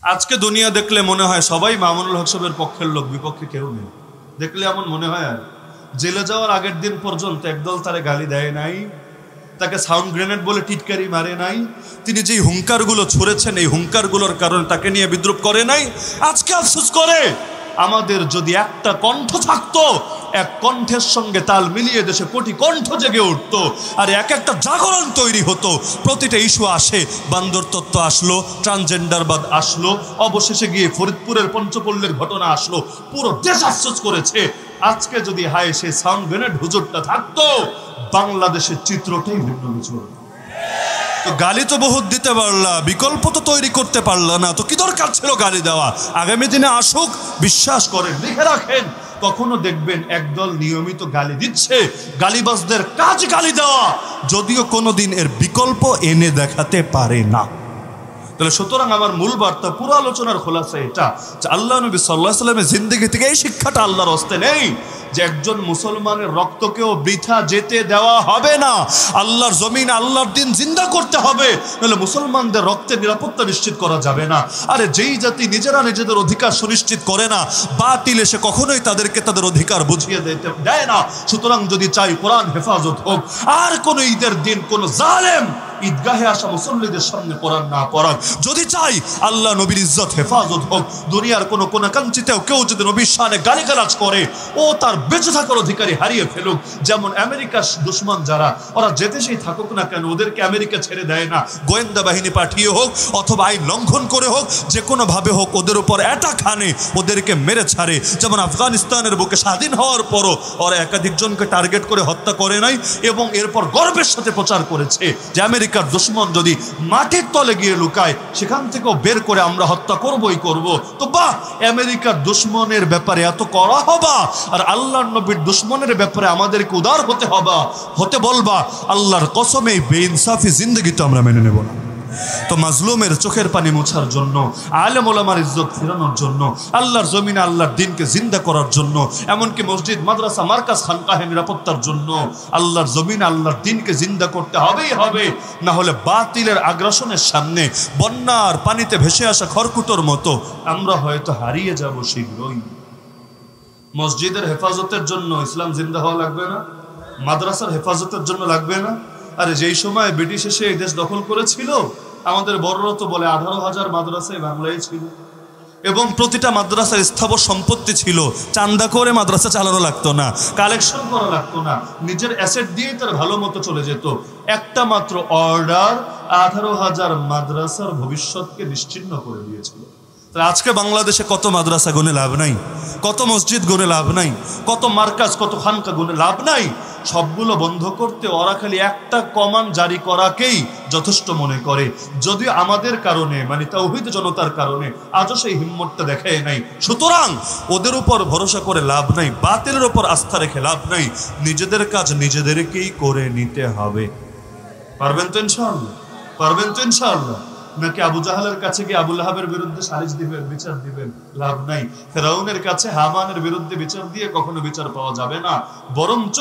আজকে দুনিয়া দেখলে মনে হয় সবাই মামুনুল হক সাহেবের পক্ষের লোক, বিপক্ষে কেউ নেই। দেখলে এমন মনে হয় আর জেলে যাওয়ার আগের দিন পর্যন্ত একদল তারে গালি দেয় নাই, তাকে সাউন্ড গ্রেনেড বলে টিটকারি মারে নাই, তিনি যেই হুঙ্কারগুলো ছুড়েছেন এই হুঙ্কারগুলোর কারণে তাকে নিয়ে বিদ্রুপ করে নাই। আজকে আফসোস করে আমাদের যদি একটা কণ্ঠ থাকতো, এক কণ্ঠের সঙ্গে তাল মিলিয়ে দেশে কোটি কণ্ঠ জেগে উঠতো, আর এক একটা জাগরণ তৈরি হতো। প্রতিটা ইস্যু আসে, বান্দর তত্ত্ব আসলো, ট্রান্সজেন্ডারবাদ আসলো, অবশেষে গিয়ে ফরিদপুরের পঞ্চপল্লীর ঘটনা আসলো, পুরো দেশ আফসোস করেছে। আজকে যদি হায় সে সাউন্ড গ্রেনেড হুজুরটা থাকতো, বাংলাদেশের চিত্রটাই ভিন্ন কিছু। তো গালি তো বহুত দিতে পারলা, বিকল্প তো তৈরি করতে পারলা না, তো কি দরকার ছিল গালি দেওয়া? আগামী দিনে আসুক, বিশ্বাস করেন, লিখে রাখেন, কখনো দেখবেন একদল নিয়মিত গালি দিচ্ছে, গালিবাজদের কাজ গালি দেওয়া, যদিও কোনোদিন এর বিকল্প এনে দেখাতে পারে না। তাহলে সুতরাং আমার মূল বার্তা, পুরো আলোচনার খোলাসা এটা যে আল্লাহ নবী সাল্লাল্লাহু আলাইহি ওয়াসাল্লামের জিন্দেগি থেকে এই শিক্ষাটা আল্লাহর হস্তে নেই যে একজন মুসলমানের রক্তকেও বৃথা যেতে দেওয়া হবে না। আল্লাহর জমিন, আল্লাহর দিন জিন্দা করতে হবে, নাহলে মুসলমানদের রক্তের নিরাপত্তা নিশ্চিত করা যাবে না। আরে যেই জাতি নিজেরা নিজেদের অধিকার সুনিশ্চিত করে না, বাতিল এসে কখনোই তাদেরকে তাদের অধিকার বুঝিয়ে দেয় না। সুতরাং যদি চাই কোরআন হেফাজত হোক, আর কোন ঈদের দিন কোন জালেম ঈদগাহে আসা মুসল্লিদের সামনে কোরআন না পড়াক, যদি চাই আল্লাহ নবীর ইজ্জত হেফাজত হোক, দুনিয়ার কোনো কোনাকাঞ্চিতেও কেউ যদি নবীর শানে গালিগালাজ করে, ও তার বেঁচে থাকার অধিকারী হারিয়ে ফেলুক। যেমন আমেরিকার দুশ্মন যারা, ওরা যে দেশেই থাকুক না কেন, ওদেরকে আমেরিকা ছেড়ে দেয় না, গোয়েন্দা বাহিনী পাঠিয়ে হোক অথবা আইন লঙ্ঘন করে হোক, যে কোনো ভাবে হোক ওদের উপর অ্যাটাক হানে, ওদেরকে মেরে ছাড়ে। যেমন আফগানিস্তানের বুকে স্বাধীন হওয়ার পরও ওরা একাধিক জনকে টার্গেট করে হত্যা করে নাই, এবং এরপর গর্বের সাথে প্রচার করেছে যে আমেরিকার দুশ্মন যদি মাটির তলে গিয়ে লুকায়, সেখান থেকেও বের করে আমরা হত্যা করবই করব। তো বাহ, আমেরিকার দুশ্মনের ব্যাপারে এত কড়া হবা, আর আল্লাহর নবীর দুশ্মনের ব্যাপারে আমাদেরকে উদার হতে বলবা। আল্লাহর কসমে বেইনসাফি জিন্দগি তো আমরা মেনে নেব না। তো মাজলুমের চোখের পানি মোছার জন্য, আলেম ওলামার ইজ্জত ফেরানোর জন্য, আল্লাহর জমিনে আল্লাহর দিনকে জিন্দা করার জন্য, এমনকি মসজিদ মাদ্রাসা মার্কাজ খানকাহে নিরাপত্তার জন্য আল্লাহর জমিনে আল্লাহর দিনকে জিন্দা করতে হবেই হবে। না হলে বাতিলের আগ্রাসনের সামনে বন্যার পানিতে ভেসে আসা খড়কুটোর মতো আমরা হয়তো হারিয়ে যাব শীঘ্রই। মসজিদের হেফাজতের জন্য ইসলাম জিন্দা হওয়া লাগবে না? মাদ্রাসার হেফাজতের জন্য লাগবে না? আরে যেই সময় ব্রিটিশ এসে এই দেশ দখল করেছিল, আমাদের বড়রা তো বলে 18,000 মাদ্রাসায় বাংলায় ছিল, এবং প্রতিটা মাদ্রাসার স্থাবর সম্পত্তি ছিল। চান্দা করে মাদ্রাসা চালানো লাগতো না, কালেকশন করা লাগতো না, নিজের অ্যাসেট দিয়েই তার ভালো মতো চলে যেত। একটা মাত্র অর্ডার 18,000 মাদ্রাসার ভবিষ্যৎকে নিশ্চিহ্ন করে দিয়েছিল। আজকে বাংলাদেশে কত মাদ্রাসা গুনে লাভ নাই, কত মসজিদ গুনে লাভ নাই, কত মার্কাজ, কত খানকা গুনে লাভ নাই। সবগুলো বন্ধ করতে ওরা খালি একটা কমান জারি করাকেই যথেষ্ট মনে করে, যদিও আমাদের কারণে, মানে তাওহীদ জনতার কারণে আজও সেই হিম্মতটা দেখায় নাই। সুতরাং ওদের উপর ভরসা করে লাভ নাই, বাতিলের উপর আস্থা রেখে লাভ নাই, নিজেদের কাজ নিজেদেরকেই করে নিতে হবে। পারবেন তো ইনশাআল্লাহ? পারবেন তো ইনশাআল্লাহ? নাকি আবু জাহালের কাছে গিয়ে আবু লাহাবের বিরুদ্ধে সালিশ দিবেন, বিচার দিবেন? লাভ নাই। ফেরাউনের কাছে হামানের বিরুদ্ধে বিচার দিয়ে কখনো বিচার পাওয়া যাবে না। বরঞ্চ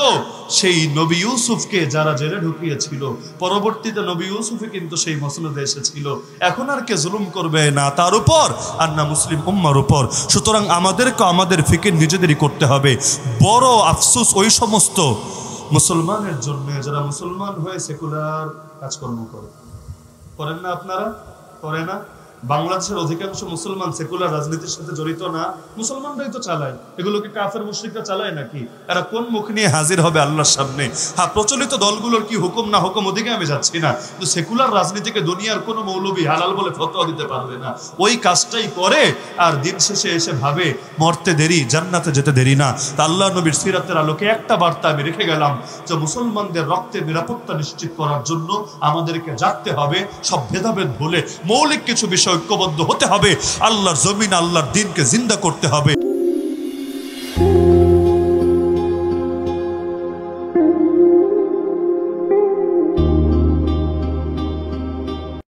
সেই নবী ইউসুফকে যারা জেলে ঢুকিয়েছিল, পরবর্তীতে নবী ইউসুফই কিন্তু সেই মসনদে এসেছিল। এখন আর কে জুলুম করবে না তার উপর, আর না মুসলিম উম্মার উপর। সুতরাং আমাদেরকে আমাদের ফিকির নিজেদেরই করতে হবে। বড় আফসোস ওই সমস্ত মুসলমানের জন্য যারা মুসলমান হয়ে সেকুলার কাজকর্ম করেন না। আপনারা করে না? বাংলাদেশের অধিকাংশ মুসলমান সেকুলার রাজনীতির সাথে জড়িত না, মুসলমানরাই তো চালায়। এগুলোকে কাফের মুশরিকরা চালায় নাকি? এরা কোন মুখ নিয়ে হাজির হবে আল্লাহর সামনে? হ্যাঁ, প্রচলিত দলগুলোর কি হুকুম না হুকুম ওদিকে আমি যাচ্ছি না, কিন্তু সেকুলার রাজনীতিকে দুনিয়ার কোনো মৌলবী হালাল বলে ফতোয়া দিতে পারবে না। ওই কাজটাই করে, আর দিন শেষে এসে ভাবে মরতে দেরি, জান্নাতে যেতে দেরি না। তা আল্লাহ নবীর সিরাতের আলোকে একটা বার্তা আমি রেখে গেলাম যে মুসলমানদের রক্তের নিরাপত্তা নিশ্চিত করার জন্য আমাদেরকে জাগতে হবে, সব ভেদাভেদ ভুলে মৌলিক কিছু বিষয় ঐক্যবদ্ধ হতে হবে, আল্লাহর জমিন আল্লাহর দিনকে জিন্দা করতে হবে।